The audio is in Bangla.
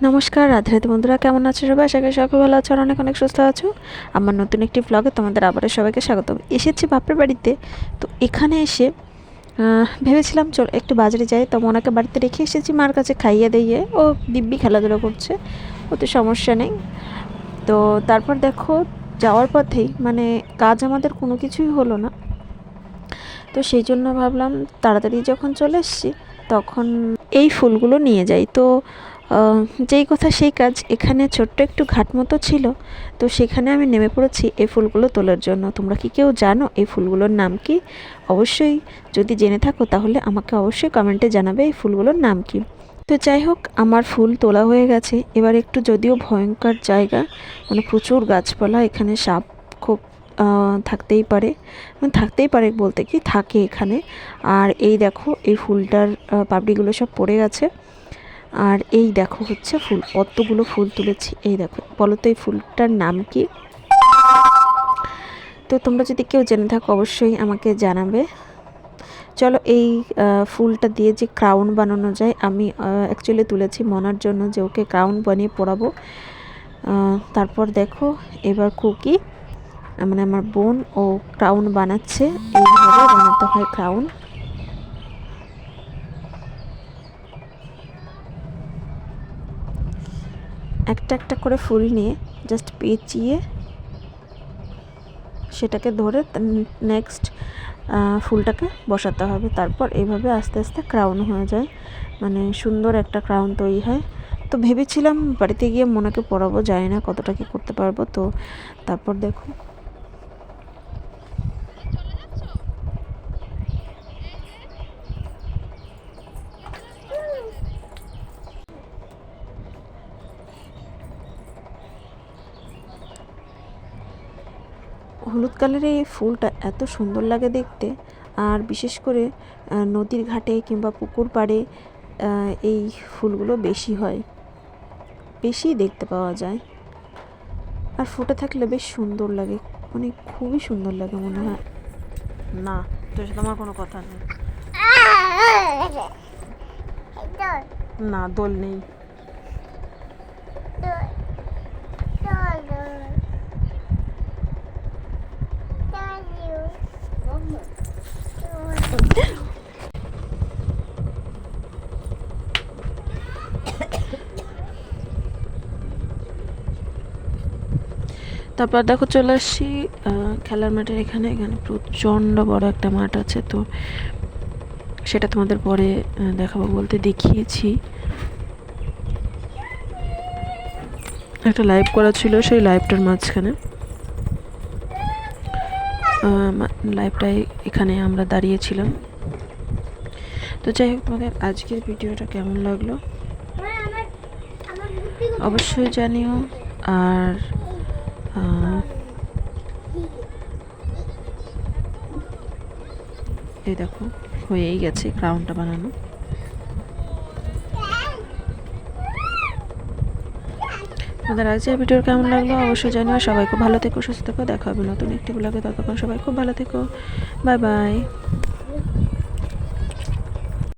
নমস্কার, রাধে রাধে বন্ধুরা, কেমন আছো সবাই? আশা করি সবাই ভালো আছো আর অনেক অনেক সুস্থ আছো। আমার নতুন একটি ব্লগে তোমাদের আবারও সবাইকে স্বাগত। এসেছি বাপের বাড়িতে। তো এখানে এসে ভেবেছিলাম চল একটু বাজারে যাই, তো ওনাকে বাড়িতে রেখে এসেছি, মার কাছে খাইয়ে দিয়ে ও দিব্যি খেলাধুলা করছে, ওতে সমস্যা নেই। তো তারপর দেখো, যাওয়ার পথেই মানে কাজ আমাদের কোনো কিছুই হলো না। তো সেই জন্য ভাবলাম তাড়াতাড়ি যখন চলে এসেছি তখন এই ফুলগুলো নিয়ে যাই। তো যেই কথা সেই কাজ, এখানে ছোট্ট একটু ঘাট মতো ছিল, তো সেখানে আমি নেমে পড়েছি এই ফুলগুলো তোলার জন্য। তোমরা কি কেউ জানো এই ফুলগুলোর নাম কি? অবশ্যই যদি জেনে থাকো তাহলে আমাকে অবশ্যই কমেন্টে জানাবে এই ফুলগুলোর নাম কি। তো যাই হোক, আমার ফুল তোলা হয়ে গেছে। এবার একটু যদিও ভয়ঙ্কর জায়গা, মানে প্রচুর গাছপালা, এখানে সাপ খুব থাকতেই পারে, মানে থাকতেই পারে বলতে কি থাকে এখানে। আর এই দেখো এই ফুলটার পাপড়িগুলো সব পড়ে গেছে। আর এই দেখো হচ্ছে ফুল, কতগুলো ফুল তুলেছি। এই দেখো, বলো তো এই ফুলটার নাম কি? তো তোমরা যদি কেউ জেনে থাকো অবশ্যই আমাকে জানাবে। চলো, এই ফুলটা দিয়ে যে ক্রাউন বানানো যায়, আমি অ্যাকচুয়ালি তুলেছি মনার জন্য, যে ওকে ক্রাউন বানিয়ে পরাবো। তারপর দেখো এবার কুকি, মানে আমার বোন, ও ক্রাউন বানাচ্ছে। এইভাবে বানাতে হয় ক্রাউন। একটা একটা করে ফুল নিয়ে জাস্ট পেঁচিয়ে সেটাকে ধরে নেক্সট ফুলটাকে বসাতে হবে। তারপর এইভাবে আস্তে আস্তে ক্রাউন হয়ে যায়, মানে সুন্দর একটা ক্রাউন তৈরি হয়। তো ভেবেছিলাম বাড়িতে গিয়ে মোনাকে পরাবো, জানি না কতটা কি করতে পারবো। তো তারপর দেখো হলুদ কালারের এই ফুলটা এত সুন্দর লাগে দেখতে। আর বিশেষ করে নদীর ঘাটে কিংবা পুকুর পাড়ে এই ফুলগুলো বেশি হয়, বেশি দেখতে পাওয়া যায়। আর ফুটে থাকলে বেশ সুন্দর লাগে, মানে খুবই সুন্দর লাগে মনে হয়। না, তোর সাথে আমার কোনো কথা নেই। না, দোল নেই। তারপর দেখো চলে আসছি খেলার মাঠের এখানে। এখানে প্রচণ্ড বড় একটা মাঠ আছে, তো সেটা তোমাদের পরে দেখাবো বলতে দেখিয়েছি। একটা লাইভ করা ছিল, সেই লাইভটার মাঝখানে লাইভটাই এখানে আমরা দাঁড়িয়েছিলাম। তো যাই হোক, তোমাদের আজকের ভিডিওটা কেমন লাগলো অবশ্যই জানিও। আর এই দেখো হয়েই গেছে ক্রাউনটা বানানো। তোমাদের আজকের ভিডিও কেমন লাগলো অবশ্যই জানিও। সবাই খুব ভালো থেকো, সুস্থ থেকো, দেখা হবে নতুন একটি ব্লগে। ততক্ষণ সবাই খুব ভালো থেকো, বাই বাই।